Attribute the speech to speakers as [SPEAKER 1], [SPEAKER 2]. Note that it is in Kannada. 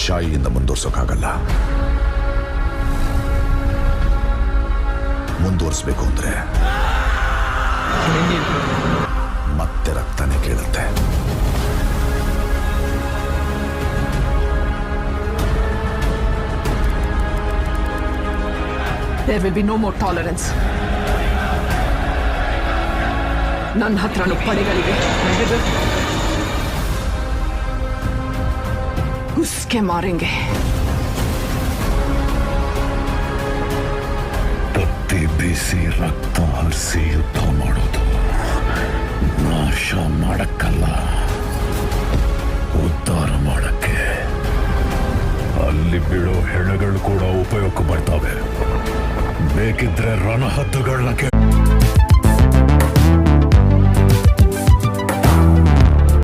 [SPEAKER 1] ಶಾಯಿಯಿಂದ ಮುಂದುವರ್ಸೋಕ್ಕಾಗಲ್ಲ. ಮುಂದುವರಿಸಬೇಕು ಅಂದ್ರೆ ಮತ್ತೆ ರಕ್ತನೇ ಕೇಳುತ್ತೆ.
[SPEAKER 2] There will be no more tolerance. ನನ್ನ ಹತ್ರನೂ ಪಡೆಗಳಿವೆ. ಉಸ್ಕೆ ಮಾರೆಂಗೆ.
[SPEAKER 3] ತತ್ತಿ ಬೀಸಿ ರಕ್ತ ಹರಿಸಿ ಯುದ್ಧ ಮಾಡೋದು ನಾಶ ಮಾಡಕ್ಕಲ್ಲ, ಉದ್ಧಾರ ಮಾಡಕ್ಕೆ. ಅಲ್ಲಿ ಬೀಳೋ ಹೆಣಗಳು ಕೂಡ ಉಪಯೋಗಕ್ಕೆ ಬರ್ತವೆ. ಬೇಕಿದ್ರೆ ರಣಹದ್ದುಗಳನ್ನ